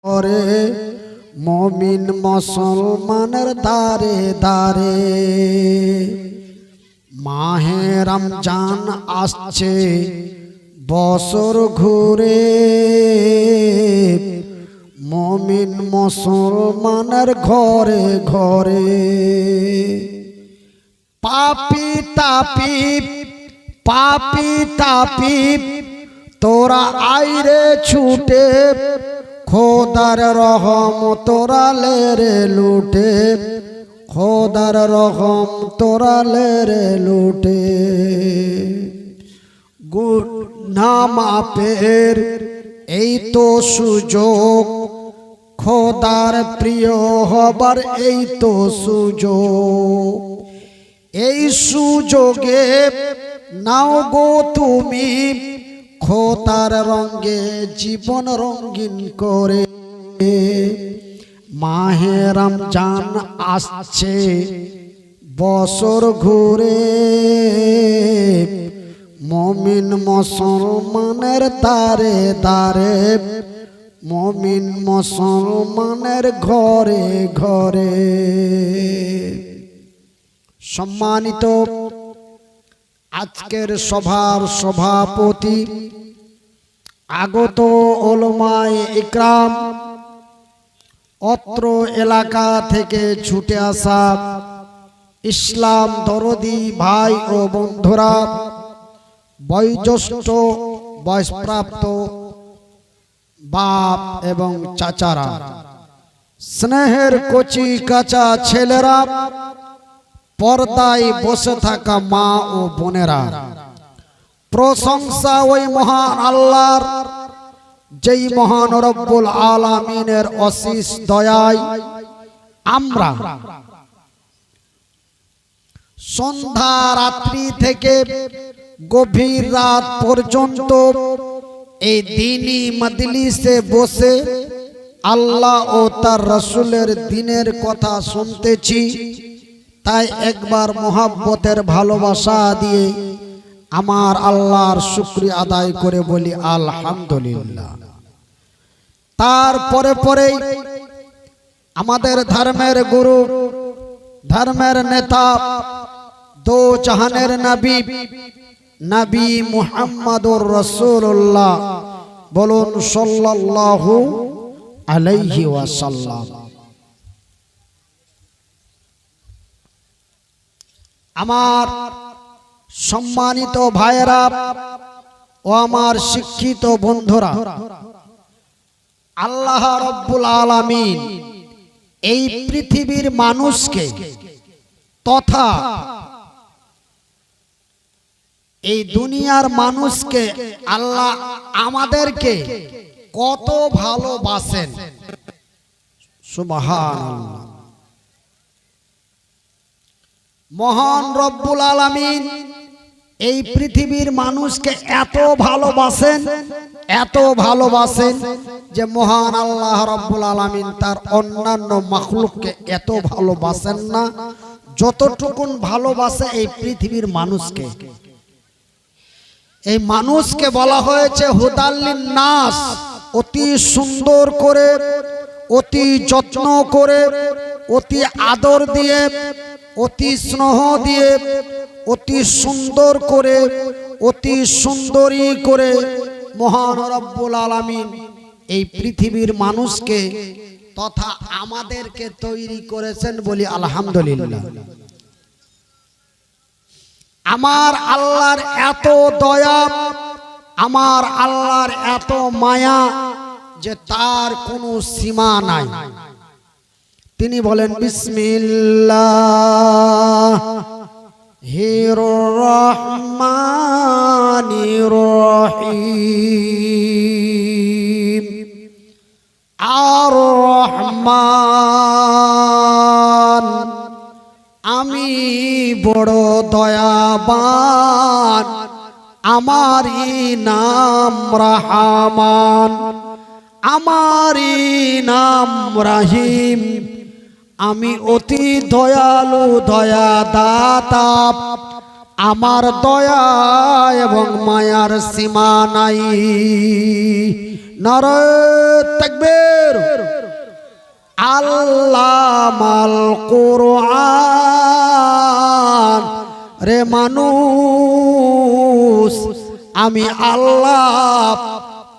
করে মুমিন মুসলমানের দারে দারে মাহে রমজান আসছে বছর ঘুরে মুমিন মুসলমানের ঘরে ঘরে পাপী তাপী তোরা আইরে ছুটে খোদার রহম তোরা লেরে লুটে খোদার রহম তোরা লেরে লুটে গুনাহ মাফের এই তো সুযোগ খোদার প্রিয় হবার এই তো সুযোগ এই সুযোগে নাও গো তুমি খোদার রঙে জীবন রঙিন করে মাহে রমজান আসছে বছর ঘুরে মুমিন মুসলমানের দারে দারে মুমিন মুসলমানের ঘরে ঘরে। সম্মানিত আজকের সভার সভাপতি আগত উলামায়ে ইকরাম অত্র এলাকা থেকে ছুটে আসা ইসলাম দরদি ভাই ও বন্ধুরা, বয়োজ্যেষ্ঠ বয়সপ্রাপ্ত বাপ এবং চাচারা, স্নেহের কচি কাঁচা ছেলেরা, পর্দায় বসে থাকা মা ও বোনেরা, প্রশংসা ওই মহান আল্লাহর যেই মহান রব্বুল আলামিনের অশেষ দয়ায় আমরা সন্ধ্যা রাত্রি থেকে গভীর রাত পর্যন্ত এই দ্বীনি মজলিসে বসে আল্লাহ ও তার রাসূলের দ্বীনের কথা শুনতেছি। তাই একবার মোহাব্বতের ভালোবাসা দিয়ে আমার আল্লাহর শুকরিয়া আদায় করে বলি আলহামদুলিল্লাহ। তারপরে পরেই আমাদের ধর্মের গুরু, ধর্মের নেতা, দো জাহানের নবী নবী মুহাম্মদুর রাসূলুল্লাহ, বলুন সাল্লাল্লাহু আলাইহি ওয়াসাল্লাম। আমার সম্মানিত ভাইয়েরা ও আমার শিক্ষিত বন্ধুরা, আল্লাহ রব্বুল আলামিন এই পৃথিবীর মানুষকে তথা এই দুনিয়ার মানুষকে আল্লাহ আমাদেরকে কত ভালোবাসেন, সুবহানাল্লাহ। মহান রব্বুল আলামিন এই পৃথিবীর মানুষকে এত ভালোবাসেন যে মহান আল্লাহ রব্বুল আলামিন তার অন্যান্য মাখলুককে এত ভালোবাসেন না যতটুকুন ভালোবাসে এই পৃথিবীর মানুষকে। এই মানুষকে বলা হয়েছে হুদাল্লিন নাস, অতি সুন্দর করে, অতি যত্ন করে, অতি আদর দিয়ে, অতি স্নেহ দিয়ে, অতি সুন্দর করে, অতি সুন্দরী করে মহান রব্বুল আলামিন এই পৃথিবীর মানুষকে তথা আমাদেরকে তৈরি করেছেন বলি আলহামদুলিল্লাহ। আমার আল্লাহর এত দয়া, আমার আল্লাহর এত মায়া যে তার কোনো সীমা নাই। তিনি বলেন বিসমিল্লাহির রহমানির রহিম। আর রহমান, আমি বড় দয়াবান, আমারই নাম রহমান, আমারই নাম রহিম, আমি অতি দয়ালু দয়া দাতা, আমার দয়া এবং মায়ার সীমা নাই। নারে তাকবীর। আল্লামাল কুরআন। রে মানুষ, আমি আল্লাহ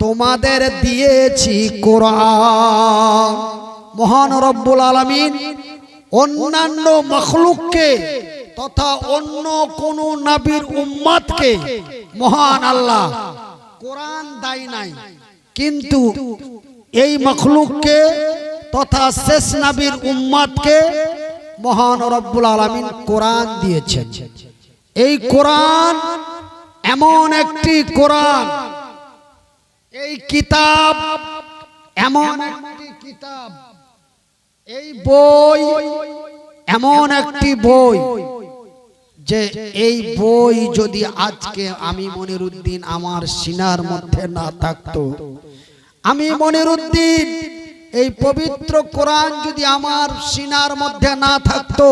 তোমাদের দিয়েছি কোরআন। মহান রব্বুল আলামিন অন্যান্য মাখলুককে তথা অন্য কোন নবীর উম্মতকে মহান আল্লাহ কোরআন দেয় নাই, কিন্তু এই মাখলুককে তথা শেষ নবীর উম্মতকে মহান রব্বুল আলামিন কোরআন দিয়েছেন। এই কোরআন এমন একটি কোরআন, এই কিতাব এমন একটি কিতাব, এই বই এমন একটি বই যে এই বই যদি আজকে আমি মনিরুদ্দিন আমার সিনার মধ্যে না থাকতো, আমি মনিরুদ্দিন এই পবিত্র কোরআন যদি আমার সিনার মধ্যে না থাকতো,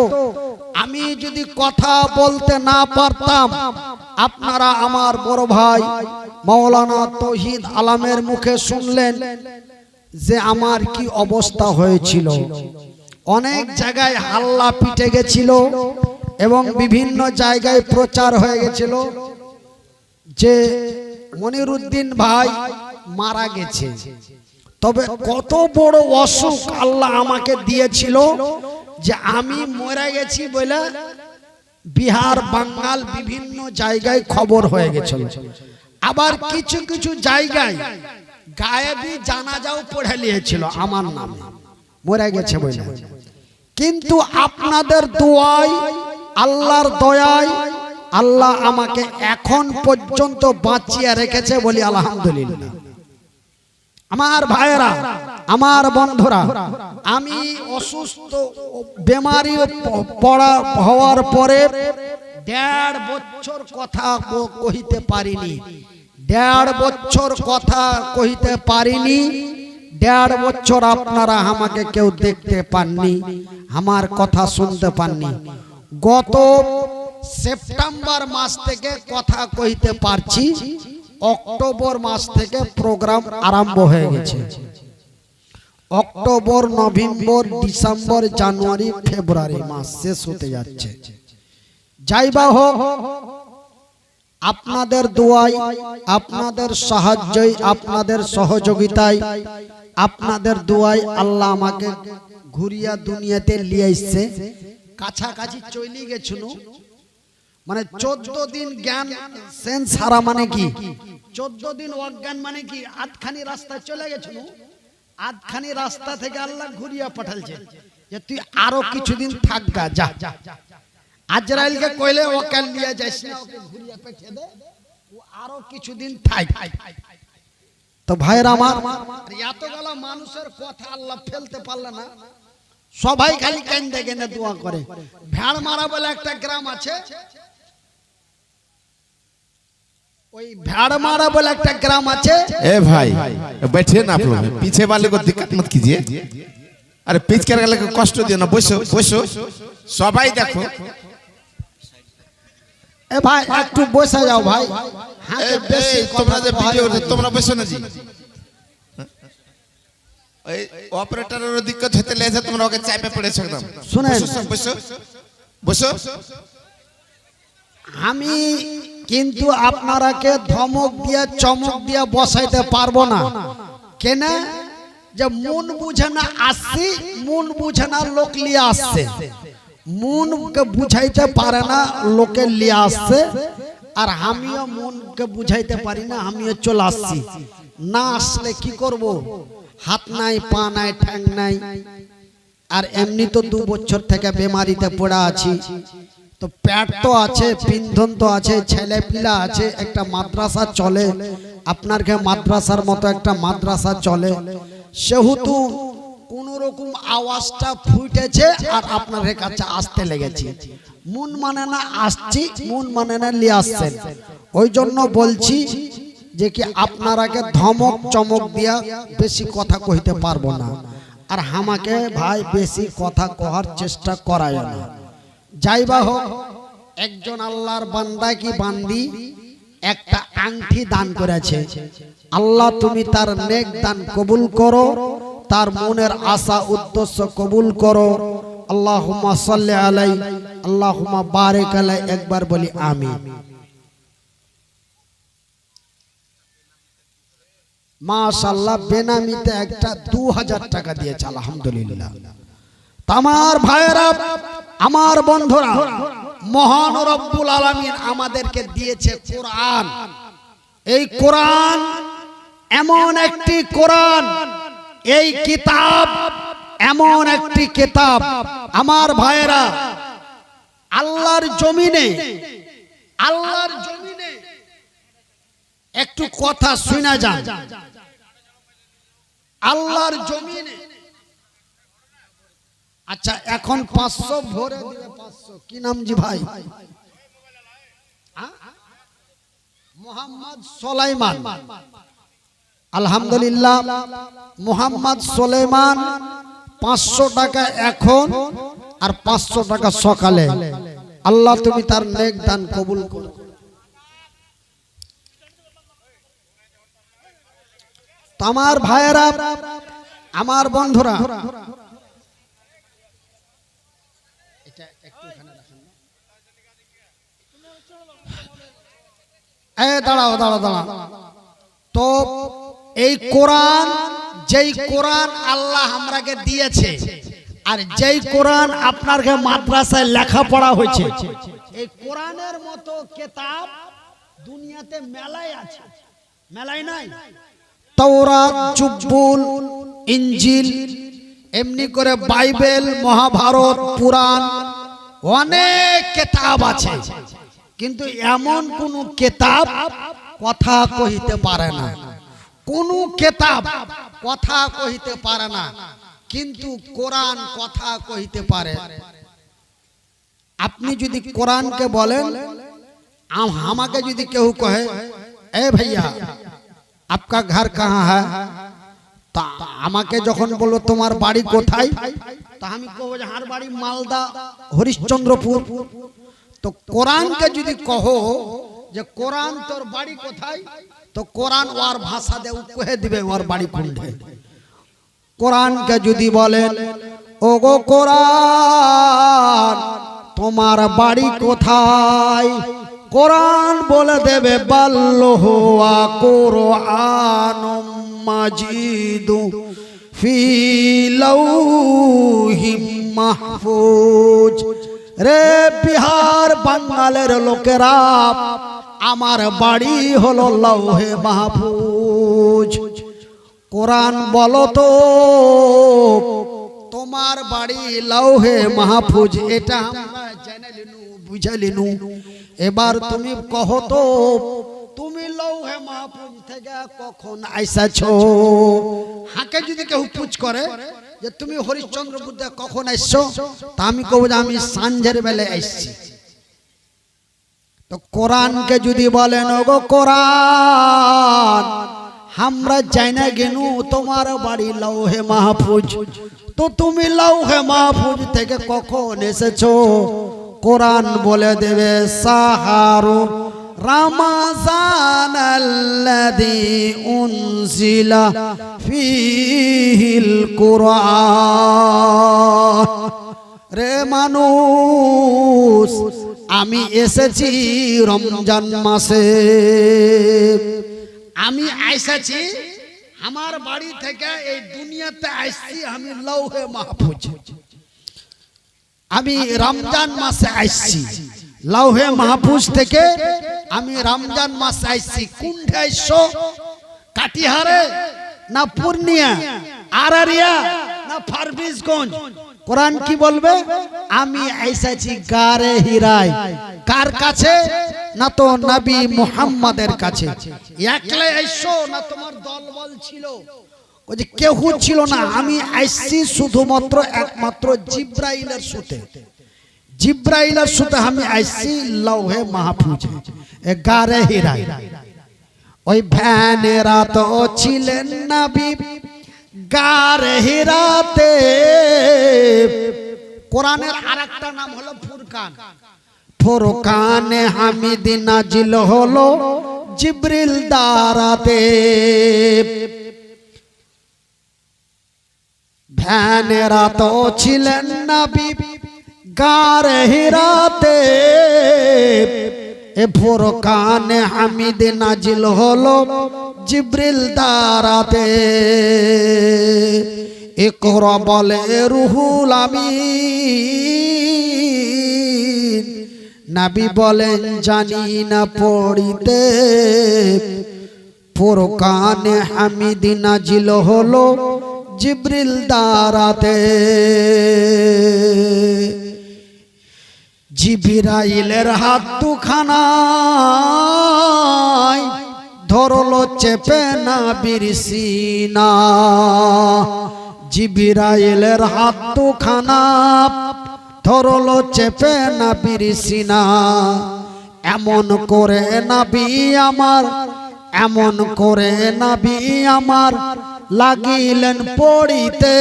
আমি যদি কথা বলতে না পারতাম, আপনারা আমার বড় ভাই মাওলানা তৌহিদ আলমের মুখে শুনলেন যে আমার কি অবস্থা হয়েছিল। অনেক জায়গায় হাল্লা পিটে গেছিল এবং বিভিন্ন জায়গায় প্রচার হয়ে গেছিল যে মনিরুদ্দিন ভাই মারা গেছে। তবে কত বড় অসুখ আল্লাহ আমাকে দিয়েছিল যে আমি মরে গেছি বলে বিহার বাঙ্গাল বিভিন্ন জায়গায় খবর হয়ে গেছিল। আবার কিছু কিছু জায়গায় গায়েবী জানাজাও পড়ে নিয়েছিল আমার নামে, মরে গেছে বলে। কিন্তু আপনাদের দোয়ায়, আল্লাহর দয়ায় আল্লাহ আমাকে এখন পর্যন্ত বাঁচিয়ে রেখেছে বলি আলহামদুলিল্লাহ। আমার ভাইয়েরা, আমার বন্ধুরা, আমি অসুস্থ বেমারি হওয়ার পরে 1.5 বছর কথা কহিতে পারিনি। 1.5 বছর কথা কহিতে পারিনি। 1.5 বছর আপনারা আমাকে কেউ দেখতে পাননি, আমার কথা শুনতে পাননি। গত সেপ্টেম্বর মাস থেকে কথা কইতে পারছি, অক্টোবর মাস থেকে প্রোগ্রাম আরম্ভ হয়ে গেছে। অক্টোবর, নভেম্বর, ডিসেম্বর, জানুয়ারি, ফেব্রুয়ারি মাস শেষ হতে যাচ্ছে। যাইবা হোক, আপনাদের দোয়ায়, আপনাদের সাহায্যই, আপনাদের সহযোগিতায়, আপনাদের দোয়ায় আল্লাহ আমাকে ঘুরিয়া দুনিয়াতে নিয়ে আসছে। কাছাকাছি চলে গেছিল, মানে 14 দিন জ্ঞান সেন্স হারা, মানে কি 14 দিন অজ্ঞান, মানে কি আধখানি রাস্তা চলে গেছিল। আধখানি রাস্তা থেকে আল্লাহ ঘুরিয়া পাঠালছে যে তুই আরো কিছুদিন থাকগা, যা। আজরাইলকে কইলে ওকে নিয়ে যাস না, ওকে ঘুরিয়া পাঠিয়ে দে, ও আরো কিছুদিন থাক। তো ভাইরা আমার, এতগুলো মানুষের কথা আল্লাহ ফেলতে পারলে না। সবাই খালি কান্দে কেনে দোয়া করে। ভেড়মারা বলে একটা গ্রাম আছে, ওই ভেড়মারা বলে একটা গ্রাম আছে। ए भाई बैठिए ना आप लोग, पीछे वाले को दिक्कत मत कीजिए। अरे पीछे वाले को कष्ट दियो ना, বসো বসো, সবাই দেখো। এ ভাই একটু বসে যাও ভাই। হ্যাঁ, বেশি তোমরা যে ভিডিও তোমরা বসো না জি। ওই অপারেটরের দিক্কত হতে লেছে, তোমরা ওকে চাপে পড়েছো একদম। শুনেন, বসো বসো। আমি কিন্তু আপনারাকে ধমক দিয়া চমক দিয়া বসাইতে পারবো না। কেন? যে মন বুঝে না আসছি, মন বুঝে না লোক লিয়ে আসছে। মনকে বুঝাইতে পারে না, লোকে লিয়ে আসছে। আর আমিও মনকে বুঝাইতে পারি না, আমিও চলে আসছি। না আসলে কি করব? হাত নাই, পা নাই, ঠ্যাং নাই। আর এমনি তো 2 বছর থেকে বেমারিতে পড়া আছি। তো পেট তো আছে, পিন্ধন তো আছে, ছেলে পিলা আছে, একটা মাদ্রাসা চলে, আপনার কে মাদ্রাসার মতো একটা মাদ্রাসা চলে। সেহেতু কোন রকম আওয়াজটা ফুটেছে আর আপনার কাছে আসতে লেগেছে। মন মানে না আসছি, মন মানে না লিয়ে আসছেন। ওই জন্য বলছি যে কি আপনারাকে ধমক চমক দিয়া বেশি কথা কইতে পারবো না। আর আমাকে ভাই বেশি কথা কহার চেষ্টা করায় না। যাইবা হোক, একজন আল্লাহর বান্দা কি বান্দি একটা আংটি দান করেছে। আল্লাহ তুমি তার নেক দান কবুল করো, তার মনের আশা উদ্দেশ্য কবুল করো। আল্লাহুম্মা সাল্লি আলাই, আল্লাহুম্মা বারিক আলাই, একবার বলি আমিন। মাশাআল্লাহ, বেনামিতে একটা 2000 টাকা দিয়েছে, আলহামদুলিল্লাহ। আমার ভাইয়েরা, আমার বন্ধুরা, মহান রব্বুল আলামিন আমাদেরকে দিয়েছে কোরআন। এই কোরআন এমন একটি কোরআন, এই কিতাব এমন একটি কিতাব, আমার ভাইয়েরা, আল্লাহর জমিনে একটু কথা শুনা যান। আল্লাহর জমিনে, আচ্ছা এখন 500 ভরে দিলে 500। কি নাম জি ভাই? মোহাম্মদ সুলাইমান। আলহামদুলিল্লাহ, মোহাম্মদ সুলাইমান 500 টাকা এখন আর 500 টাকা সকালে। আল্লাহ তুমি তার নেক দান কবুল করো। আমার ভাইয়েরা, আমার বন্ধুরা, দাঁড়াও দাঁড়াও দাঁড়াও। তো এই কোরআন, যেই কোরআন আল্লাহ আমরাকে দিয়েছে, আর যেই কোরআন আপনার মাদ্রাসায় লেখাপড়া হয়েছে, এই কোরআনের মতো কিতাব দুনিয়াতে মেলায় আছে, মেলায় নাই। তাওরাত, জুব্বুল, ইনজিল, এমনি করে বাইবেল, মহাভারত, পুরাণ, অনেক কিতাব আছে, কিন্তু এমন কোন কিতাব কথা কহিতে পারে না। কোন কিতাব কথা কহিতে পারে না, কিন্তু কোরআন কথা কহিতে পারে। আপনি যদি কোরআনকে বলেন, আমাকে যদি কেউ কহে এ ভাইয়া आपका घर कहाँ है, তা আমাকে যখন বলবো তোমার বাড়ি কোথায়, তা আমি কহবো যে আমার বাড়ি মালদা হরিশ্চন্দ্রপুর। তো কোরআনকে যদি কহো যে কোরআন তোর বাড়ি কোথায়, তো কোরআন ওর ভাষা দিয়ে কহে দিবে ওর বাড়ি কোনখানে। কোরআনকে যদি বলেন ও গো কোরআন তোমার বাড়ি কোথায়, কোরআন বলে দেবে বাল্লহু ওয়া কুরআনুম মাজিদু ফি লাউহিম মাহফুজ। রে বিহার বাঙালের লোকেরা, আমার বাড়ি হলো লৌহে মাহফুজ। কোরআন বলো তো তোমার বাড়ি লৌহে মাহফুজ, এটা আমরা জেনে লিনু, বুঝে লিনু। এবার তুমি কহো তো তুমি লৌহে মাহফুজ থেকে কখন আইসাছো। হাকে যদি কেউ পুছ করে যে তুমি হরিশ্চন্দ্রপুর থেকে কখন আইসছো, তা আমি কব যে আমি সাঁঝের বেলায় আইসছি। তো কোরআনকে যদি বলেন ও গো কোরআন আমরা যাই না গেনু তোমার বাড়ি লৌহে মাহফুজ, তো তুমি লৌহে মাহফুজ থেকে কখন এসেছো। কোরআন বলে দেবে সাহারু রমজান আল্লাযী উনজিলা ফীহিল কুরআন। রে মানুষ, আমি এসেছি রমজান মাসে, আমি আইসাছি আমার বাড়ি থেকে এই দুনিয়াতে আসছি আমি লৌহে মাহফুজ। আমি রমজান মাসে আসছি লৌহে মাহফুজ থেকে, আমি রমজান মাসে আসছি। কোনটা আইসো? কাটিহারে না পূর্ণিয়া, আরারিয়া না ফারবিসগঞ্জ? কোরআন কি বলবে? আমি আইসাছি গারে হিরায়। কার কাছে? না তো নবী মুহাম্মাদের কাছে। একলাই আইসো না তোমার দলবল ছিল? ওই যে কেউ ছিল না। আমি আইসছি শুধুমাত্র একমাত্র জিব্রাইলের সাথে, জিব্রাইলের সাথে আমি আইসছি লৌহে মাহফুজ গারে হিরায়। ওই ভ্যানেরা তো ছিলেন নবী গারে হিরাতে। কোরআনের আরেকটা নাম হলো ফুরকান। ফুরকানে হামিদ নাজিল হলো জিবরিল দ্বারাতে। ধ্যানেরা তো ছিলেন নবী গারে হিরাতে। এ ফুরকানে হামিদ নাজিল হলো জিবরিল দ্বারাতে। ইকরা বলে রুহুল আমিন, নবী বলেন জানি না পড়িতে। ফুরকানে হামিদ নাজিল হলো জিবরিল দ্বারাতে। জিবরাইলের হাত দুখানায় ধরলো চেপে নবীর সিনা। জিবরাইলের হাত দুখানা ধরলো চেপে নবীর সিনা। এমন করে নবী আমার, এমন করে নবী আমার লাগিলেন পড়িতে।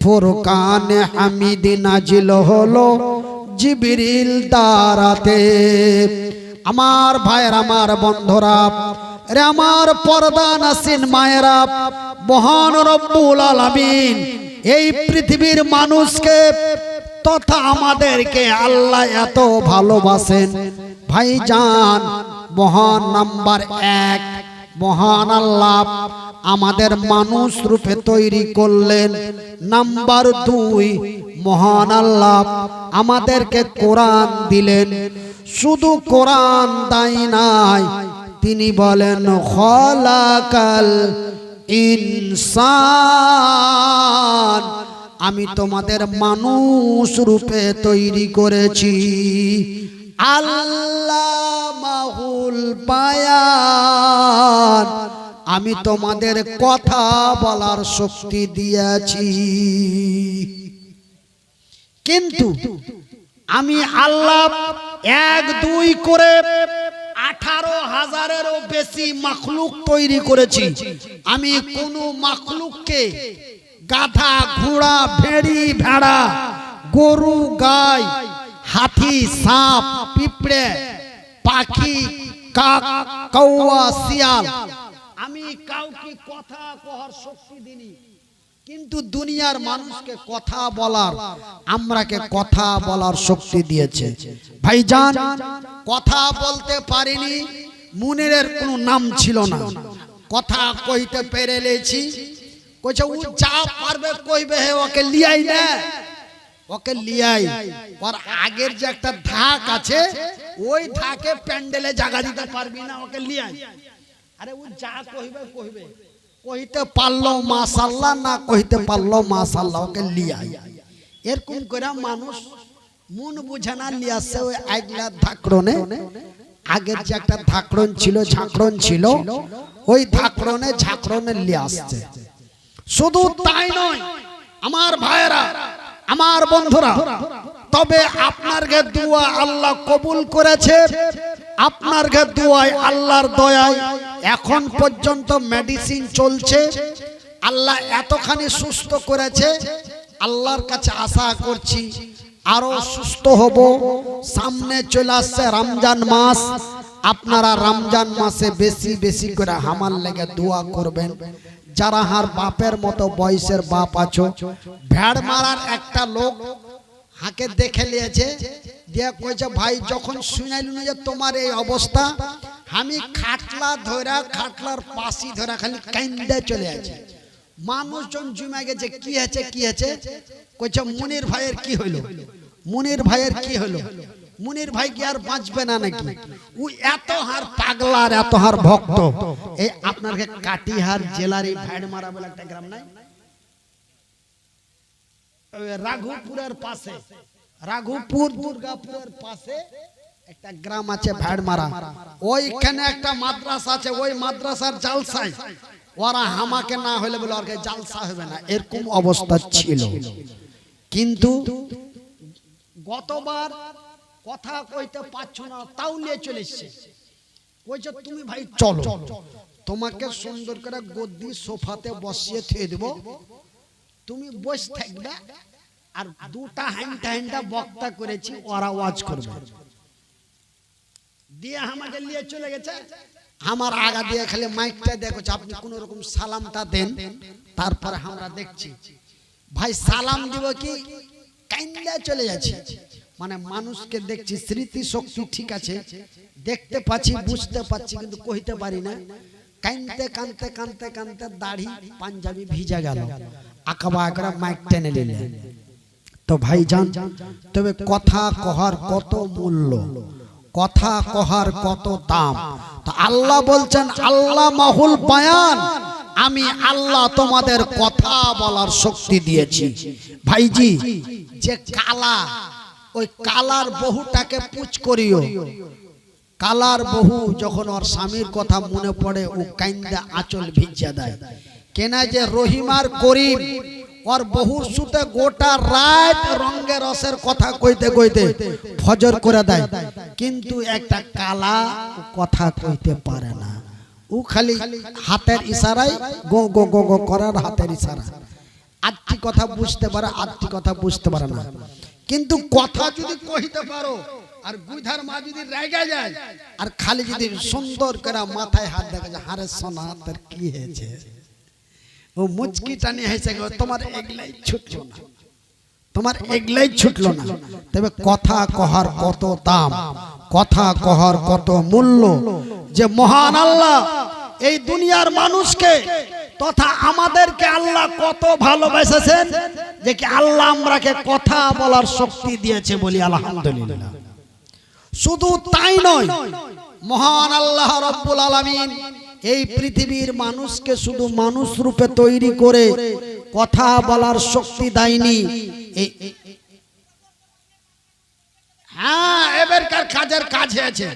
ফুরকানে হামিদ নাজিল হলো জিবরিল দ্বারাতে। আমার ভাইয়ের, আমার বন্ধুরা, রে আমার পর্দা নাসিন মায়েরা, মহান রব্বুল আলামিন এই পৃথিবীর মানুষকে তথা আমাদেরকে আল্লাহ এত ভালোবাসেন। ভাইজান, মহান নাম্বার 1 মহান আল্লাহ আমাদের মানুষ রূপে তৈরি করলেন। নাম্বার 2 মহান আল্লাহ আমাদেরকে কোরআন দিলেন। শুধু কোরআন দাই নাই, তিনি বলেন খলাকাল ইনসান, আমি তোমাদের মানুষ রূপে তৈরি করেছি। আল্লামাহুল বায়ান, আমি তোমাদের কথা বলার শক্তি দিয়েছি। কিন্তু আমি আল্লাহ 1 2 করে 18,000-এরও বেশি মাখলুক তৈরি করেছি। আমি কোন মাখলুককে গাধা, ঘোড়া, ভেড়ি, ভেড়া, গরু, গাই, হাতি, সাপ, পিঁপড়ে, পাখি, কাক, কৌয়া, শিয়াল, আমি কাউকে কথা কহার শক্তি দিনি। কিন্তু দুনিয়ার মানুষকে কথা বলার, আমরাকে কথা বলার শক্তি দিয়েছে। ভাইজান, কথা বলতে পারিনি, মুনিরের কোনো নাম ছিল না, কথা কইতে পেরেছি। কইছে ও যা পারবে কইবে, হে ওকে লিয়াই না, ওকে লিয়াই। ওর আগের যে একটা ধাক আছে, ওই ধাকে প্যান্ডেলে জায়গা দিতে পারবি না, ওকে লিয়াই। আরে ও যা কইবে কইবে, কইতে পারলো মাশাআল্লাহ, না কইতে পারলো মাশাআল্লাহ, ওকে লিয়াই। এরকম করে মানুষ মন বুঝে না লিয়াছে ওই আগলা ধাকরনে। আগের যে একটা ধাকরন ছিল, ঝাঁকরন ছিল, ওই ধাকরনে ঝাঁকরনে লিয়ে আসছে। শুধু তাই নয় আমার ভাইয়েরা, আমার বন্ধুরা, তবে আপনার গে দোয়া আল্লাহ কবুল করেছে। আপনার গে দোয়ায়, আল্লাহর দয়ায় এখন পর্যন্ত মেডিসিন চলছে। আল্লাহ এতখানি সুস্থ করেছে, আল্লাহর কাছে আশা করছি আরো সুস্থ হব। সামনে চলে আসছে রমজান মাস, আপনারা রমজান মাসে বেশি বেশি করে আমার লেগে দোয়া করবেন। যারা হার বাপের মতো বয়সের বাপ আছো, ভেড় মারার একটা লোক হাকে দেখে নিয়েছে, দিয়ে কইছে ভাই যখন শুনাইলু না যে তোমার এই অবস্থা, আমি খাটলা ধরা, খাটলার পাশি ধরা খালি কাইন্দে চলে আছে। মানুষজন জমে গেছে, কি আছে কি আছে? কইছে মুনির ভাইয়ের কি হইলো, মুনির ভাইয়ের কি হলো? মুনির ভাই কি আর বাঁচবে না নাকি? ও এত হার পাগলা আর এত হার ভক্ত। এই আপনার কাটিহার জেলার এই ভেড়মারা বলে একটা গ্রাম নাই, রাঘুপুরের পাশে, রাঘুপুর দুর্গাপুরের পাশে একটা গ্রাম আছে ভেড়মারা। ওইখানে একটা মাদ্রাসা আছে, ওই মাদ্রাসার জালসায় ওরা হামাকে না হলে বলে ওর জালসা হবে না, এরকম অবস্থা ছিল। কিন্তু গতবার কথা কইতে পারছো না, তাও নিয়ে চলে এসছে। কইছে তুমি ভাই চলো, তোমাকে সুন্দর করে গদ্দি সোফাতে বসিয়ে থুয়ে দেব, তুমি বসে থাকবে, আর দুটা হাইন্টা বক্তা করেছি, ওরা ওয়াজ করবে দিয়ে আমাকে নিয়ে চলে গেছে। আমার আগা দিয়ে খালি মাইকটা দেখছে, আপনি কোন রকম সালামটা দেন, তারপরে আমরা দেখছি। ভাই সালাম দিব কি কাইন্দা চলে যাচ্ছে। মানে মানুষকে দেখছি স্মৃতি শক্তি ঠিক আছে, দেখতে পাচ্ছি বুঝতে পাচ্ছি কিন্তু কইতে পারি না। কানতে কানতে কানতে কানতে দাড়ি পাঞ্জাবি ভিজা গেল, আকাবা করে মাইক টেনে নিলেন। তো ভাই জান, তবে কথা কহার কত মূল্য, কথা কহার কত দাম। তো আল্লাহ বলছেন আল্লাহ মাহুল বায়ান, আমি আল্লাহ তোমাদের কথা বলার শক্তি দিয়েছি। ভাইজি যে কালা, ওই কালার বহুটাকে পুছ করিও। কালার বহু যখন ওর স্বামীর কথা মনে পড়ে ও কাইন্দা আঁচল ভিজা দেয়। কেনা যে রহিমার করিম ওর বহুর সুতে গোটা রাত রঙে রসের কথা কইতে কইতে ফজর করে দেয়, কিন্তু একটা কালা কথা কইতে পারে না। ও খালি হাতের ইশারায় গো গো গো গো করার হাতের ইশারা, আটটি কথা বুঝতে পারে, আটটি কথা বুঝতে পারে না। কিন্তু কথা যদি কইতে পারো আর গুইধার মা যদি রেগে যায় আর খালি যদি সুন্দর করে মাথায় হাত দেখা যায়, হারে সোনা তোর কি হয়েছে, ও মুচকি টানি হেসে গেল, তোমার এগলাই ছুটলো না, তোমার এগলাই ছুটলো না। তবে কথা কহার কত দাম, কথা কহার কত মূল্য। যে মহান আল্লাহ এই দুনিয়ার মানুষকে তথা আমাদেরকে আল্লাহ কত ভালোবেসেছেন, যে কি আল্লাহ আমরাকে কথা বলার শক্তি দিয়েছে বলি আলহামদুলিল্লাহ। শুধু তাই নয়, মহান আল্লাহ রব্বুল আলামিন এই পৃথিবীর মানুষকে শুধু মানুষ রূপে তৈরি করে কথা বলার শক্তি দেয়নি। হ্যাঁ, এবারকার কাজের কাজ হয়েছে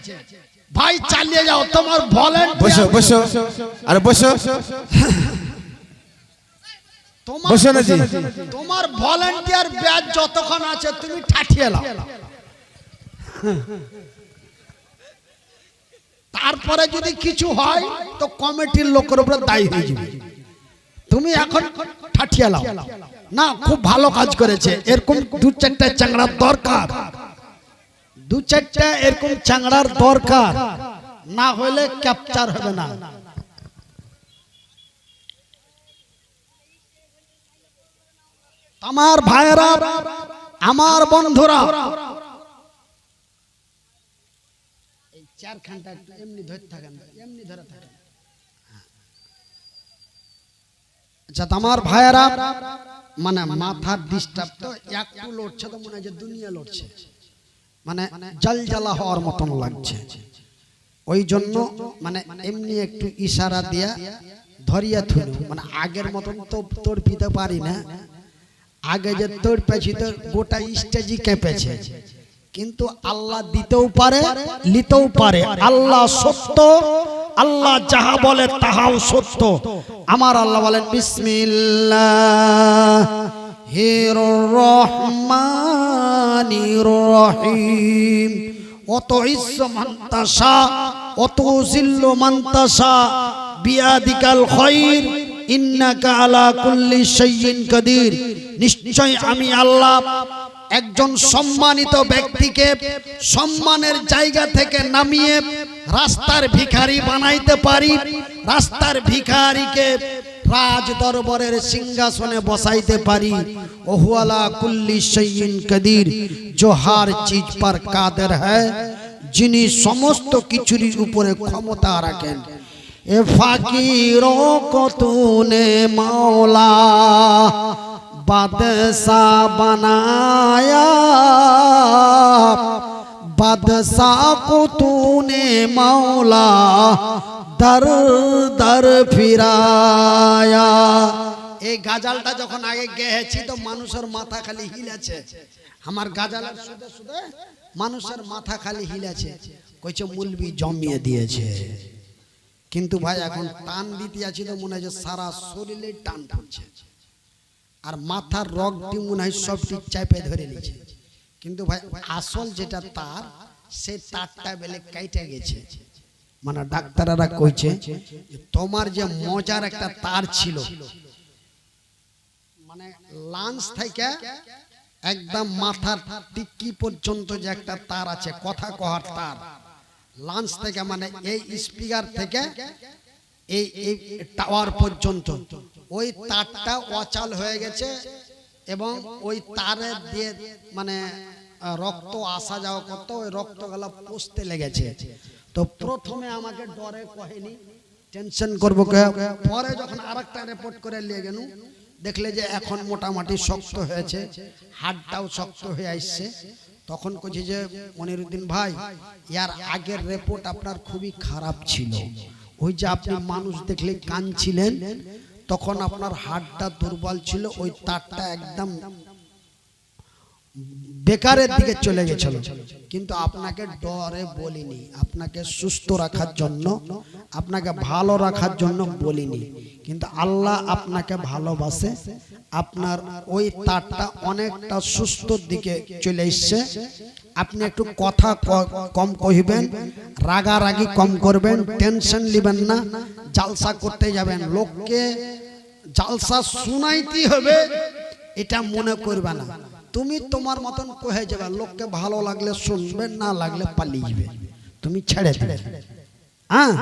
ভাই, চালিয়ে যাও। তোমার ভলেন্টিয়ার বসো বসো, আরে বসো তোমার ভলেন্টিয়ার ব্যাচ যতক্ষণ আছে তুমি ঠাঠিয়ে নাও, তারপরে যদি কিছু হয় তো কমিটির লোকের উপরে দায়ী হয়ে যাবে। তুমি এখন ঠাঠিয়ে নাও না, খুব ভালো কাজ করেছে। এরকম দু চারটা চাংড়ার দরকার, দু চারটা এরকম চাংড়ার দরকার, না হলে ক্যাপচার হবে না। আমার ভাইরা, আমার বন্ধুরা, এই চারখানটা এমনি ধরে থাকেন, এমনি ধরে থাকেন। আচ্ছা, আমার ভাইরা, মানে মাথার ডিস্টার্ব তো একটু লড়ছে তো মনে হয় যে দুনিয়া লড়ছে, মানে জলজলা হওয়ার মতন লাগছে। ওই জন্য মানে এমনি একটু ইশারা দিয়া ধরিয়া থুল, মানে আগের মতন তো তোর পিতে পারি না। আগে যে তোর পেছি তো গোটা স্টেজই কেঁপেছে, কিন্তু আল্লাহ দিতেও পারে নিতেও পারে। আল্লাহ সত্য, আল্লাহ যাহা বলে তাহাও সত্য। আমার আল্লাহ বলেন বিসমিল্লাহির রহমানির রহিম, অত ইজ্জ মান তাশা অত জিল্লু মান তাশা বিয়াদিকাল খায়র ইন্নাকা আলা কুল্লি শাইইন কাদির। নিশ্চয় আমি আল্লাহ একজন সম্মানিত ব্যক্তিকে সম্মানের জায়গা থেকে নামিয়ে রাস্তার ভিখারি বানাইতে পারি, রাস্তার ভিখারিকে রাজ দরবারের সিংহাসনে বসাইতে পারি। ওহু আলা কুল্লি শাইইন কাদির, जो हर चीज पर कादिर है, যিনি সমস্ত কিছুর উপরে ক্ষমতা রাখেন। ए फकीरों को तूने मौला बादशाह बनाया, बादशाह को तूने मौला दर दर फिराया। এই গাজালটা যখন আগে গেয়েছি তো মানুষের মাথা খালি হিলেছে, আমার গাজালের শুধু শুধু মানুষের মাথা খালি হিলেছে, কইছে মুলবি জমিয়ে দিয়েছে। কিন্তু ভাই এখন টান দিতে আছি তো মনে হয় সারা শরীরে টান টানছে, আর মাথার রগটি মনে হয় সবটি চাপে ধরে নিয়েছে। কিন্তু ভাই আসল যেটা তার, সে তারটা বেলে কাইটে গেছে। মানে ডাক্তাররা কইছে তোমার যে মজার একটা তার ছিল, মানে লাঞ্চ থেকে একদম মাথার টিকি পর্যন্ত যে একটা তার আছে, কথা কহার তার, লাঞ্চ থেকে মানে এই স্পিকার থেকে এই এই টাওয়ার পর্যন্ত ওই তারটা অচল হয়ে গেছে এবং ওই তারে দিয়ে মানে রক্ত আসা যাওয়া করতো, ওই রক্তগুলো পচতে লেগেছে। তো প্রথমে আমাকে ডরে কহেনি, টেনশন করবো, পরে যখন আরেকটা রিপোর্ট করে নিয়ে গেল, দেখলে যে এখন মোটামুটি শক্ত হয়েছে, হাড়টাও শক্ত হয়ে আসছে। তখন কইছে যে মনিরুদ্দিন ভাই, ইয়ার আগের রিপোর্ট আপনার খুবই খারাপ ছিল, ওই যে আপনি মানুষ দেখলে কাঁদছিলেন, তখন আপনার হাড়টা দুর্বল ছিল, ওই তারটা একদম বেকারের দিকে চলে গেছিল। কিন্তু আপনাকে ডরে বলিনি, আপনাকে সুস্থ রাখার জন্য, আপনাকে ভালো রাখার জন্য বলিনি। কিন্তু আল্লাহ আপনাকে ভালোবাসে, আপনার ওই তারটা অনেকটা সুস্থর দিকে চলে এসছে। আপনি একটু কথা কম কহিবেন, রাগারাগি কম করবেন, টেনশন নেবেন না। জালসা করতে যাবেন, লোককে জালসা শুনাইতে হবে এটা মনে করবে না। তুমি তোমার মতন কহে যাবে, লোককে ভালো লাগলে শুনবে, না লাগলে পালিয়ে যাবে, তুমি ছেড়ে দেবে। হ্যাঁ,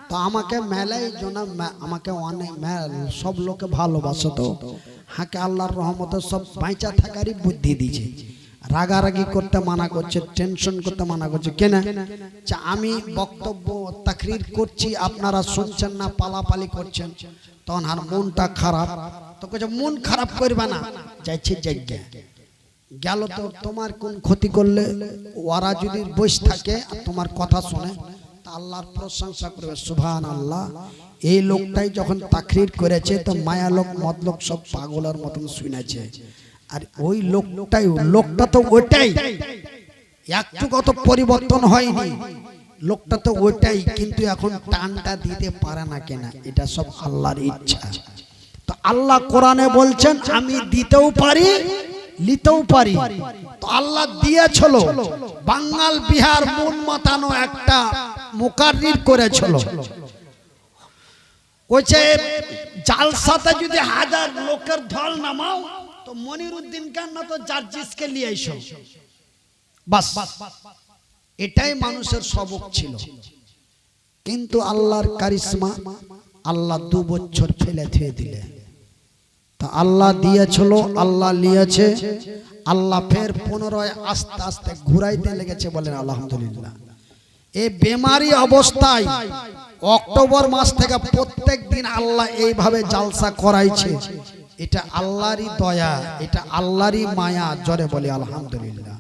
তো আমাকে মেলাই জন্য আমাকে অনেক সব লোকে ভালোবাসে, তো হাকে আল্লাহর রহমতে সব বাঁচা থাকারই বুদ্ধি দিয়েছে। রাগারাগি করতে মানা করছে, টেনশন করতে মানা করছে। কেন? আমি বক্তব্য তাকরির করছি, আপনারা শুনছেন না, পালাপালি করছেন, তখন আর মনটা খারাপ। তো কইছে মন খারাপ করবে না, যাইছে জায়গা গেল, তো তোমার কোন ক্ষতি করলে? ওরা যদি বসে থাকে আর তোমার কথা শুনে, তা আল্লাহর প্রশংসা করবে, সুবহানাল্লাহ। এই লোকটাই যখন তাকরির করেছে, তো মায়া লোক মতলব সব পাগলের মতন শুনেছে। আর ওই লোকটা তো ওইটাই, একটু কত পরিবর্তন হয়নি, লোকটা তো ওইটাই, কিন্তু এখন টানটা দিতে পারে না। কেন? এটা সব আল্লাহর ইচ্ছা। তো আল্লাহ কোরআনে বলছেন আমি দিতেও পারি, নিতেও পারি। তো আল্লাহ দিয়েছিল, বাঙ্গাল বিহার মন মাতানো একটা মুকাররির করেছিল। কইছে জালসাতে যদি 1000 লোকের ঢল নামাও, তো মনিরুদ্দিন খান না তো জার্জিসকে নিয়ে এসো, বাস। এটাই মানুষের সবক ছিল। কিন্তু আল্লাহর কারিশমা, আল্লাহ 2 বছর ফেলে থুয়ে দিলে। তা আল্লাহ দিয়েছিল, আল্লাহ নিয়েছে, আল্লাহ ফের পুনরায় আস্তে আস্তে ঘুরাইতে লেগেছে। বলেন আলহামদুলিল্লাহ। এই বেমারি অবস্থায় অক্টোবর মাস থেকে প্রত্যেক দিন আল্লাহ এইভাবে জালসা করাইছে। এটা আল্লাহরই দয়া, এটা আল্লাহরই মায়া। জোরে বলি আলহামদুলিল্লাহ।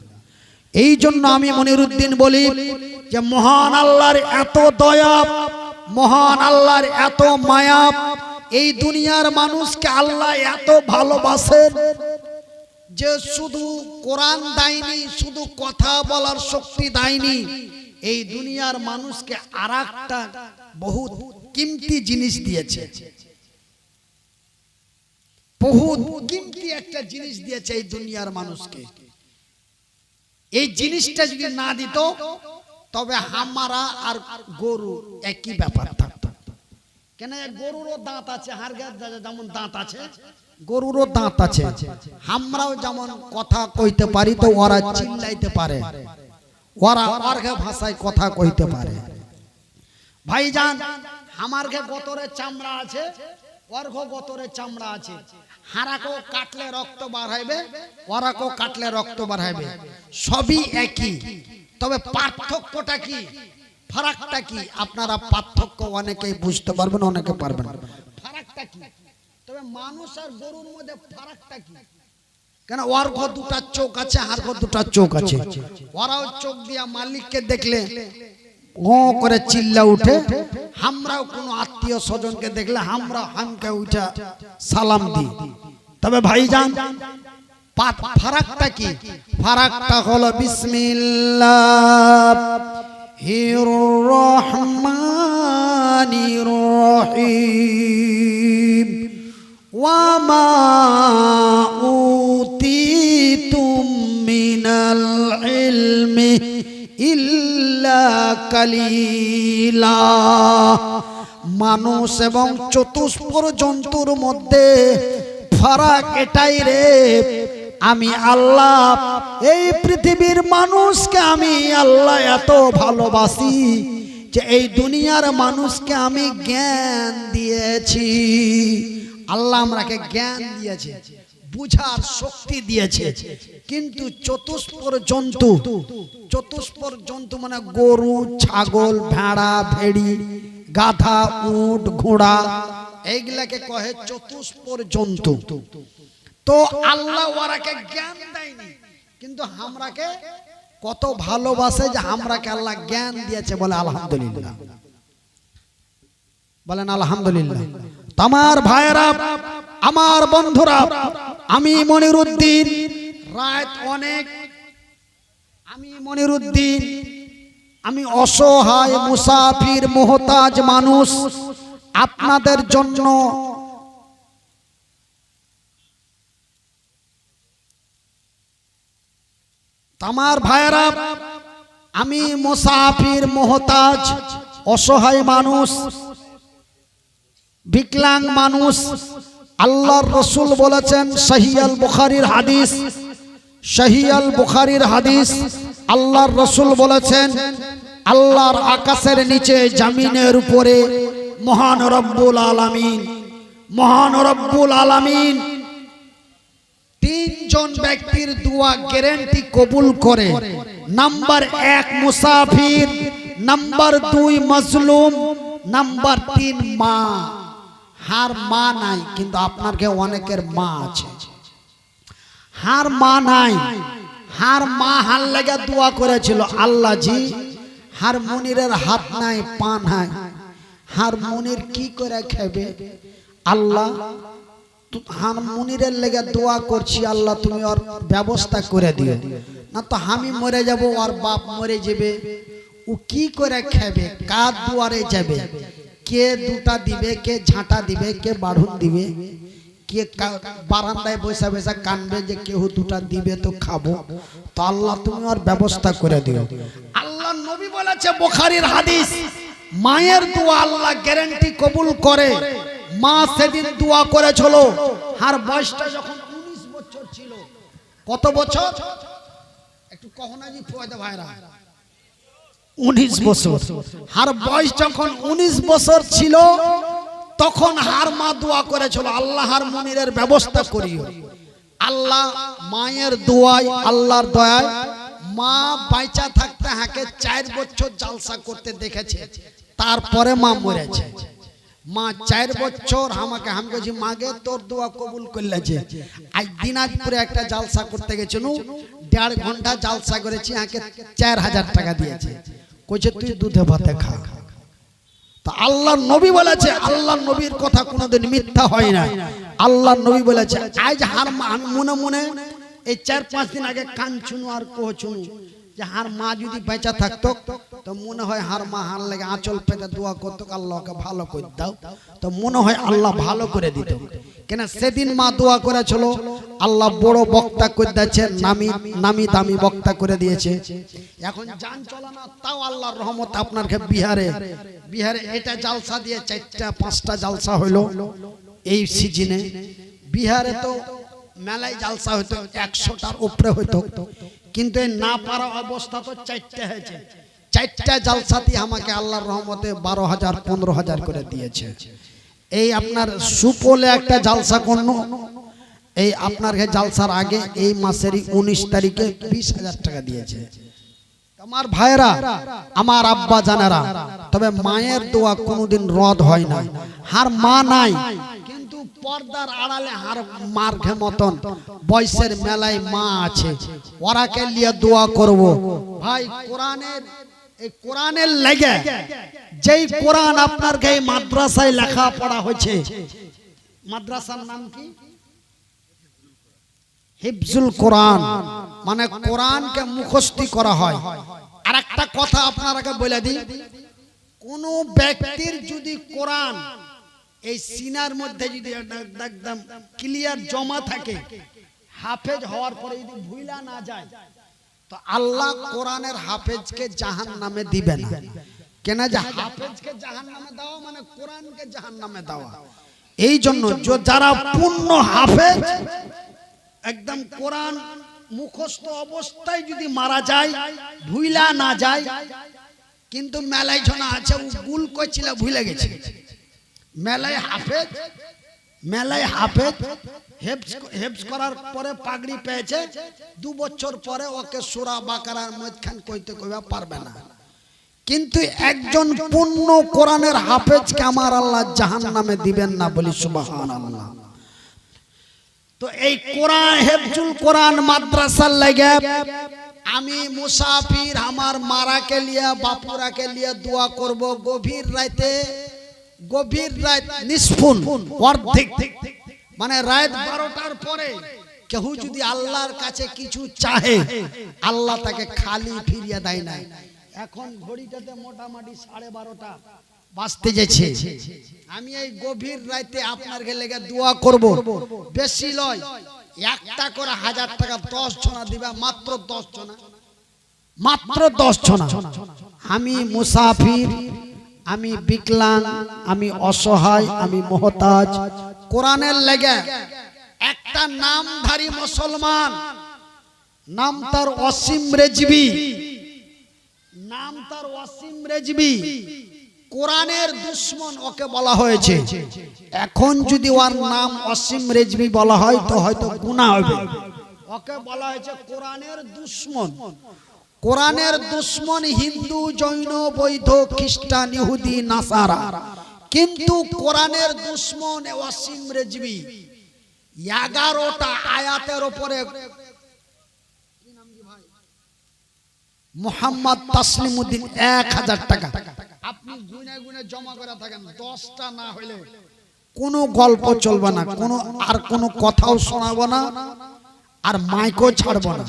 এই জন্য আমি মনিরুদ্দিন বলি যে মহান আল্লাহর এত দয়া, মহান আল্লাহর এত মায়া, এই দুনিয়ার মানুষকে আল্লাহ এত ভালোবাসেন যে শুধু কোরআন দেয়নি, শুধু কথা বলার শক্তি দেয়নি, এই দুনিয়ার মানুষকে আরেকটা বহুত কিমতি জিনিস দিয়েছে। বহুত কিমতি একটা জিনিস দিয়েছে এই দুনিয়ার মানুষকে। এই জিনিসটা যদি না দিত, তবে হামারা আর গরু একই ব্যাপার থাকতো। কেন? গরুরও দাঁত আছে, হাড়ের যেমন দাঁত আছে, গরুরও দাঁত আছে। আমরাও যেমন কথা কইতে পারি, তো ওরা চিল্লাইতে পারে, ওরা অর্ঘ ভাষায় কথা কইতে পারে। ভাইজান, আমার ঘে গতরে চামড়া আছে, অর্ঘ গতরে চামড়া আছে। হারাকেও কাটলে রক্ত বার হবে, ওরাকেও কাটলে রক্ত বার হবে, সবই একই। তবে পার্থক্যটা কি, ফারাকটা কি? আপনারা পার্থক্য অনেকেই বুঝতে পারবেন, অনেকে পারবেন। ফারাকটা কি? তবে মানুষ আর গরুর মধ্যে ফারাকটা কি? কেন? ওর ঘর 2টা চোখ আছে, আর ঘর 2টা চোখ আছে। ওরাও চোখ দিয়া মালিককে দেখলে ও করে চিল্লা উঠে। আমরাও কোনো আত্মীয় স্বজনকে দেখলে আমরা হামকে উঠা সালাম দিই। তবে ভাইজান, ফারাকটা কি? ফারাকটা হলো বিসমিল্লাহির রহমানির রহিম। ওয়া মা উতিতুম মিনাল ইলমি ইল্লা কালিলা। মানুষ এবং চতুষ্পর জন্তুর মধ্যে ফারাক এটাই রে, আমি আল্লাহ এই পৃথিবীর মানুষকে আমি আল্লাহ এত ভালোবাসি যে এই দুনিয়ার মানুষকে আমি জ্ঞান দিয়েছি। আল্লাহ আমাকে জ্ঞান দিয়েছে, বুঝার শক্তি দিয়েছে। কিন্তু চতুষ্পর জন্তু মানে গরু, ছাগল, ভেড়া, ভেড়ি, গাধা, উট, ঘোড়া, এইগুলাকে কহে চতুষ্পর জন্তু। তো আল্লাহ ওরাকে জ্ঞান দেয়নি, কিন্তু আমরাকে কত ভালোবাসে যে আমরাকে আল্লাহ জ্ঞান দিয়েছে। বলে আলহামদুলিল্লাহ, বলেন আলহামদুলিল্লাহ। আমার ভাইয়েরা, আমার বন্ধুরা, আমি মনিরুদ্দিন, রাত অনেক, আমি মনিরুদ্দিন, আমি অসহায় মুসাফির মুহতাজ মানুষ, আপনাদের জন্য আমার ভাইয়েরা, আমি মুসাফির মুহতাজ অসহায় মানুষ, বিকলাং মানুষ। আল্লাহর রসুল বলেছেন, সহিহ আল বুখারীর হাদিস, সহিহ আল বুখারীর হাদিস, আল্লাহর রসুল বলেছেন, আল্লাহর আকাশের নিচে জমিনের উপরে মহান রব্বুল আলামিন, মহান রব্বুল আলামিন তিনজন ব্যক্তির দোয়া গ্যারান্টি কবুল করে। নাম্বার 1 মুসাফির, নাম্বার 2 মাজলুম, নাম্বার 3 মা। হার মা নাই, কিন্তু আপনার অনেকের মা আছে। হার মা নাই, হার মা হার লেগে দোয়া করেছিল, আল্লাহ জি হার মুনিরের হাত নাই, পা নাই, হার মুনির কি করে খাবে? আল্লাহ হার মুনিরের লেগে দোয়া করছি, আল্লাহ তুমি ওর ব্যবস্থা করে দিও, না তো আমি মরে যাব, ওর বাপ মরে যাবে, ও কি করে খাবে? কার দুয়ারে যাবে? কে দুটা দিবে, কে ঝাঁটা দিবে, কে বাড়ুন দিবে, কে বারান্দায় বসে বসে কানবে যে কেউ দুটা দিবে তো খাবো? তো আল্লাহ তুমি ওর ব্যবস্থা করে দিও। আল্লাহ নবী বলেছে, বুখারীর হাদিস, মায়ের দোয়া আল্লাহ গ্যারান্টি কবুল করে। মা সেদিন দোয়া করেছিল, আর বয়সটা যখন 19 বছর ছিল। কত বছর? একটু কখনো জি ফয়দা ভাইরা, 19 বছর। আর বয়স যখন 19 বছর ছিল, তখন হার মা দোয়া করেছিল, আল্লাহ হার মুনিরের ব্যবস্থা করিও। আল্লাহ মায়ের দোয়ায়, আল্লাহর দয়ায় মা বাইচা থাকতে হাকে 4 বছর জালসা করতে দেখেছে, তারপরে মা মরেছে। মা 4 বছর আমাকে আমি বলছি, মাগে তোর দোয়া কবুল করলেছে। আজ দিনাজপুরে একটা জালসা করতে গেছিল, 1.5 ঘন্টা জালসা করেছি, হাকে 4000 টাকা দিয়েছে, কইছে তুই দুধে ভাতে খা। তা আল্লাহর নবী বলেছে, আল্লাহর নবীর কথা কোনোদিন মিথ্যা হয় না। আল্লাহর নবী বলেছে, আজ হার মা, আমি মনে মনে এই 4-5 দিন আগে কানছুনু আর কোহছুনু যে হার মা যদি বেঁচে থাকতো, তো মনে হয় হার মা হার লেগে আঁচল পেতে দোয়া করতো, আল্লাহকে ভালো করে দাও, তো মনে হয় আল্লাহ ভালো করে দিত। কেন সেদিন মা দোয়া করেছিল, আল্লাহ বড় বক্তা করে দিয়েছে, নামি দামি বক্তা করে দিয়েছে। এখন জান চলে না, তাও আল্লাহর রহমত আপনাকে বিহারে এটা জালসা দিয়ে 4-5টা জালসা হইলো এই সিজনে। বিহারে তো মেলায় জালসা হইতো, 100টার উপরে হইতো, কিন্তু এই না পারা অবস্থা তো 4টা হয়েছে। 4টা জালসাতে আমাকে আল্লাহর রহমতে 12,000 15,000 করে দিয়েছে। এই আপনার সুপলে একটা জালসা করল, এই আপনার জালসার আগে এই মাসেরই 19 তারিখে 20,000 টাকা দিয়েছে। আমার ভাইরা, আমার আব্বা জানেরা, তবে মায়ের দোয়া কোনোদিন রদ হয় না। হার মা নাই, কিন্তু পর্দার আড়ালে হার মার মতন বয়সের মেলায় মা আছে, ওরাকে নিয়ে দোয়া করব। ভাই কোরআনের, এই কোরআনের লাগে, যেই কোরআন আপনার এই মাদ্রাসায় লেখা পড়া হয়েছে, মাদ্রাসার নাম কি? হিফজুল কোরআন, মানে কোরআনকে মুখস্থি করা হয়। আর একটা কথা আপনারাকে বলে দিই, কোন ব্যক্তির যদি কোরআন এই সিনার মধ্যে যদি একদম ক্লিয়ার জমা থাকে, হাফেজ হওয়ার পরে যদি ভুলা না যায়, তো আল্লাহ কোরআনের হাফেজকে জাহান্নামে দিবে না। কেন? যে হাফেজকে জাহান্নামে দেওয়া মানে কোরআনকে জাহান্নামে দেওয়া। এই জন্য যারা পূর্ণ হাফেজ, একদম কোরআন মুখস্থ অবস্থায় যদি মারা যায় ভুইলা না যায়, কিন্তু মেলায় জনা আছে ও গুল কইছিল ভুলে গেছে। মেলায় হাফেজ হেফজ করার পরে পাগড়ি পেয়েছে, 2 বছর পরে ওকে সূরা বাকারার মধ্যখান কইতে কইবা পারবে না। কিন্তু একজন পূর্ণ কোরআনের হাফেজকে আমার আল্লাহ জাহান্নামে দিবেন না, বলি সুবহানাল্লাহ। তো এই কোরআন হেফজুল কোরআন মাদ্রাসার লাগে আমি মুসাফির আমার মারাকে লিয়া বাপুরাকে লিয়া দোয়া করব। গভীর রাত নিষ্ফুন অর্ধেক, মানে রাত 12টার পরে কেউ যদি আল্লাহর কাছে কিছু চাহে আল্লাহ তাকে খালি ফিরিয়ে দেয় না। এখন ঘড়িটাতে মোটামুটি 12:30 বাজতে যাচ্ছে। আমি এই গভীর রাতে আপনার লেগে দোয়া করব। বেশি লয়, একটা করে 1000 টাকা 10 জনা দিবা, মাত্র 10 জনা, মাত্র 10 জনা। আমি মুসাফির, আমি বিকলাঙ্গ, আমি অসহায়, আমি মুহতাজ। কোরআনের লেগে একটা নামধারী মুসলমান, নাম তার ওয়াসিম রেজভী, নাম তার ওয়াসিম রেজভী, কোরআনের দুশমন ওকে বলা হয়েছে। এখন যদি ওর নাম ওয়াসিম রেজভী বলা হয় তো হয়তো গুনাহ হবে। ওকে বলা হয়েছে কোরআনের দুশমন। কোরআনের দুশমন হিন্দু, জৈন, বৌদ্ধ, খ্রিস্টান, ইহুদি, নাসারা, কিন্তু কোরআনের দুশমন ওয়াসিম রেজভী। 11টা আয়াতের উপরে মোহাম্মদ তাসলিমউদ্দিন 1000 টাকা আপনি গুনে গুনে জমা করে থাকেন। 10টা না হইলে কোনো গল্প চলবে না, কোনো কথাও শোনাবো না, আর মাইকও ছাড়বো না।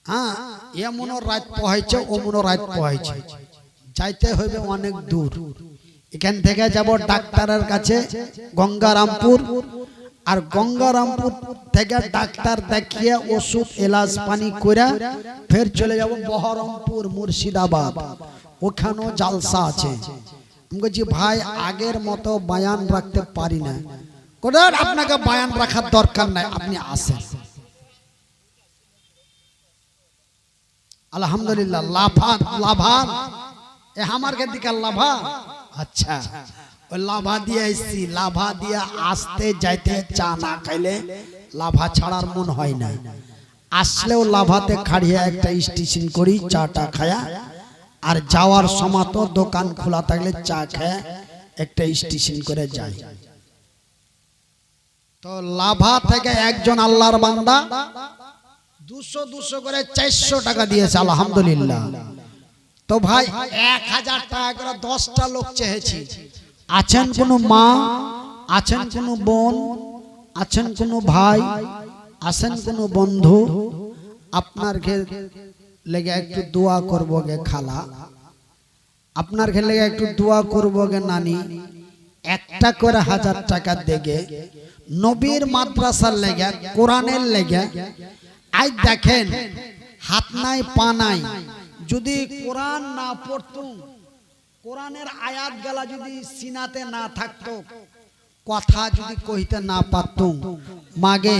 হ্যাঁ, এমনও রাত পোহাইছে, ওমনও রাত পোহাইছে, যাইতে হইবে অনেক দূর। এখান থেকে যাব ডাক্তারের কাছে গঙ্গারামপুর, আর গঙ্গারামপুর থেকে ডাক্তার দেখিয়ে ওষুধ এলাজ পানি করে ফের চলে যাব বহরমপুর, মুর্শিদাবাদ, ওখানেও জালসা আছে। আমি বলছি ভাই আগের মতো বায়ান রাখতে পারি না। কোথাও আপনাকে বায়ান রাখার দরকার নাই, আপনি আসেন। আলহামদুলিল্লাহ। লাভা এ আমার দিকে লাভা, আচ্ছা ওই লাভা দিয়ে এসছি। লাভা দিয়ে আসতে যাইতে চা না খাইলে লাভা ছাড়ার মন হয় না। আসলেও লাভাতে খাড়িয়ে একটা স্টেশন করি, চাটা খায়া, আর যাওয়ার সময় তো দোকান খোলা থাকলে চা খায় একটা স্টেশন করে যাই। তো লাভা থেকে একজন আল্লাহর বান্দা 200 করে 400 টাকা দিয়েছে, আলহামদুলিল্লাহ। তো ভাই 1000 টাকা করে 10টা লোক চেয়েছি। আছেন কোনো মা, আছেন কোনো বোন, আছেন কোনো ভাই, আছেন কোনো বন্ধু, আপনার লেগে একটু দোয়া করবো গে খালা, আপনার লেগে একটু দোয়া করবো গে নানি। একটা করে 1000 টাকা দেগে নবীর মাদ্রাসার লেগে, কোরআনের লেগে। আজ দেখেন হাত নাই পা নাই, যদি কোরআন না পড়তুম, কোরআনের আয়াত গলা যদি সিনাতে না থাকতো, কথা যদি কইতে না পারতুম, মাগে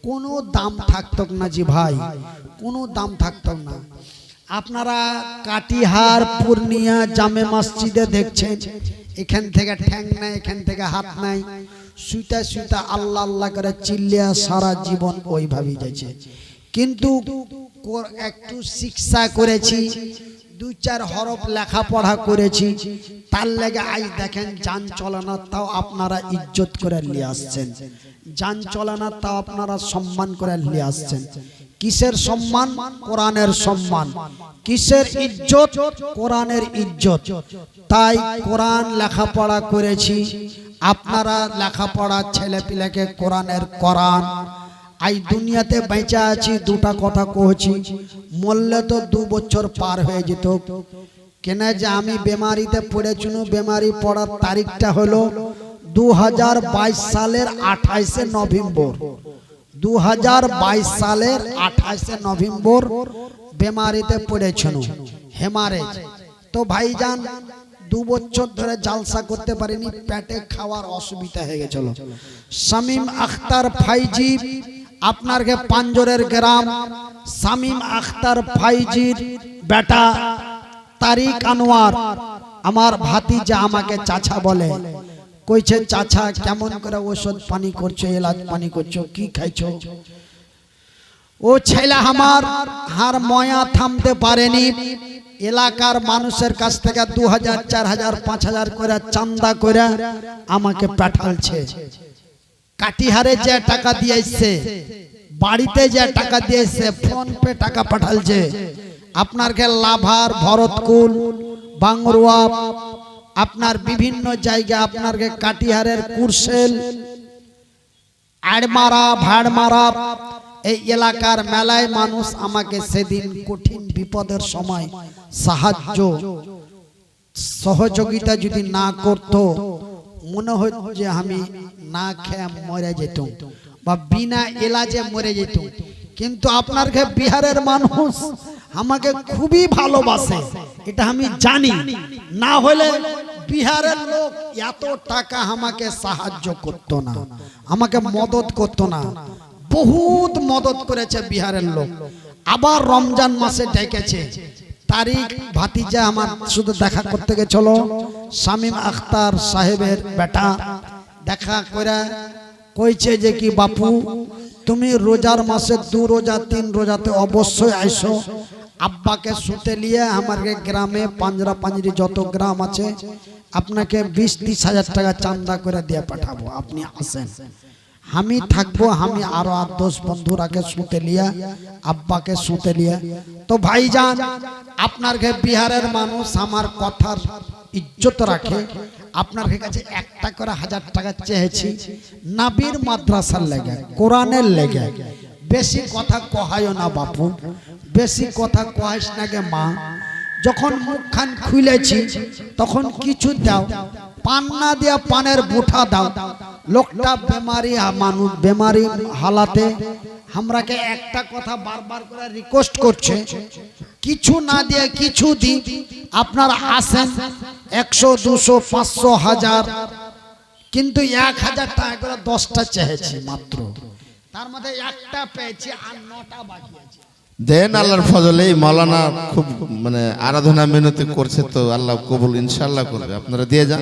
কোনো দাম থাকতো না। জি ভাই, কোনো দাম থাকতো না। আপনারা কাটিহার, পূর্ণিয়া, জামে মসজিদে দেখছেন, এখান থেকে ঠ্যাং নাই, এখান থেকে হাত নাই, সুইটা সুইটা আল্লাহ আল্লাহ করে চিল্লিয়া সারা জীবন ওইভাবেই যাচ্ছে। কিন্তু একটু শিক্ষা করেছি, 2-4 হরফ লেখাপড়া করেছি, তার লেগে আজ দেখেন যান চলে না, তাও আপনারা ইজ্জত করে নিয়ে আসছেন। যান চলে না, তাও আপনারা সম্মান করে নিয়ে আসছেন। কিসের সম্মান? কোরআনের সম্মান। কিসের ইজ্জত? কোরআনের ইজ্জত। তাই কোরআন লেখাপড়া করেছি, আপনারা লেখাপড়া ছেলে পিলেকে কোরআনের কোরআন। আই দুনিয়াতে বেঁচে আছি, 2টা কথা কইছি, মরলে তো 2 বছর পার হয়ে যেত। কেন যে আমি বেমারিতে পড়েছিল, বেমারি পড়ার তারিখটা হলো 2022 সালের 28শে নভেম্বর। 2022 সালের 28শে নভেম্বর বেমারিতে পড়েছিল, হেমারেজ। তো ভাইজান 2 বছর ধরে জালসা করতে পারিনি, পেটে খাওয়ার অসুবিধা হয়ে গেছিল। শামীম আখতার ফাইজি আপনার কে পাঞ্জরের গ্রাম শামীম আখতার ফাইজির বেটা তারিক আনোয়ার আমার ভাতিজা আমাকে চাচা বলে, কইছে চাচা কেমন করে ওষুধ পানি করছো, এলাচ পানি করছো, কি খাইছো? ও ছেলে আমার হার ময়া থামতে পারেনি, এলাকার মানুষের কাছ থেকে 2000 4000 5000 করে চান্দা করে আমাকে পাঠালছে। কাটিহারে যে টাকা দিয়েছে, বাড়িতে যে টাকা দিয়েছে, ফোন পে টাকা পাঠালছে। আপনার কে লাভার, ভরতকুল, বাংরুয়া, আপনার বিভিন্ন জায়গা, আপনার কে কাটিহারের কুরসেল, আড়মারা, ভাড়মারা, এই এলাকার মেলায় মানুষ আমাকে সেদিন কঠিন বিপদের সময় সাহায্য সহযোগিতা যদি না করত, মনে হতো যে আমি না খেয়ে মরে যেতাম বা বিনা এলাজে মরে যেতাম। কিন্তু আপনার বিহারের মানুষ আমাকে খুবই ভালোবাসে, এটা আমি জানি। না হলে বিহারের লোক এত টাকা আমাকে সাহায্য করতো না, আমাকে মদত করতো না। বহুত মদত করেছে বিহারের লোক। আবার রমজান মাসে ডেকেছে, তারিক ভাতিজা আমার শুধু দেখা করতে গেছিল, শামীম আখতার সাহেবের বেটা দেখা করে কইছে যে কি বাপু তুমি রোজার মাসে 2 রোজা 3 রোজাতে অবশ্যই আইসো, আব্বাকে সুতে নিয়ে আমার গ্রামে পাঞ্জরা পাঞ্জরি যত গ্রাম আছে আপনাকে 20-30 হাজার টাকা চান্দা করে দিয়ে পাঠাবো, আপনি আসেন। আমি থাকবো, আমি আরো 8-10 বন্ধুরাকে সুতে লিয়া, আব্বাকে সুতে লিয়া। তো ভাইজান আপনার বিহারের মানুষ আমার কথার ইজ্জত রাখে। আপনার কাছে একটা করে 1000 টাকা চেয়েছি, নাবির মাদ্রাসার লেগে, কোরআনের লেগে। বেশি কথা কহায়ও না বাপু, বেশি কথা কহাইস না গে মা। যখন মুখখান খুলেছি তখন কিছু দাও, পান না দিয়া পানের বুঠা দাও। লোকটা বেমারি মানুষ, বেমারি হালাতে আমরাকে একটা কথা বারবার করে রিকোয়েস্ট করছে, কিছু না দিয়ে কিছু দি। আপনারা আসেন 100 200 500 1000, কিন্তু 1000 টাকা করে 10টা চেয়েছি মাত্র, তার মধ্যে একটা পেয়েছি আর 9টা বাকি আছে। দেন আল্লাহর ফজলে মাওলানা খুব মানে আরাধনা মিনতি করছে, তো আল্লাহ কবুল ইনশাআল্লাহ করবে। আপনারা দিয়ে যান,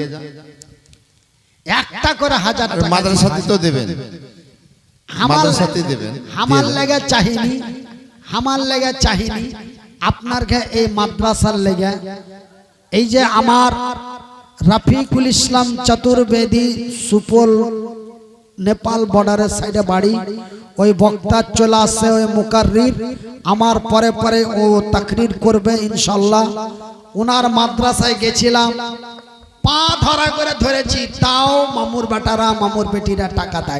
একটা করে 1000 টাকা মাদ্রাসাতে তো দেবেন, মাদ্রাসাতে দেবেন। আমার লেগে চাহিনি, আমার লেগে চাহিনি, আপনার এই মাদ্রাসার লেগে। এই যে আমার রাফিকুল ইসলাম চতুর্বেদী, সুপোল নেপাল বর্ডারের সাইডে বাড়ি, ওই বক্তা চলে আসছে, ওই মুকাররির আমার পরে পরে ও তাকরির করবে ইনশাআল্লাহ। ওনার মাদ্রাসায় গেছিলাম, পা ধরা করে ধরেছি, তাও মামুর বেটারা মামুর বেটিরা টাকা দেয়।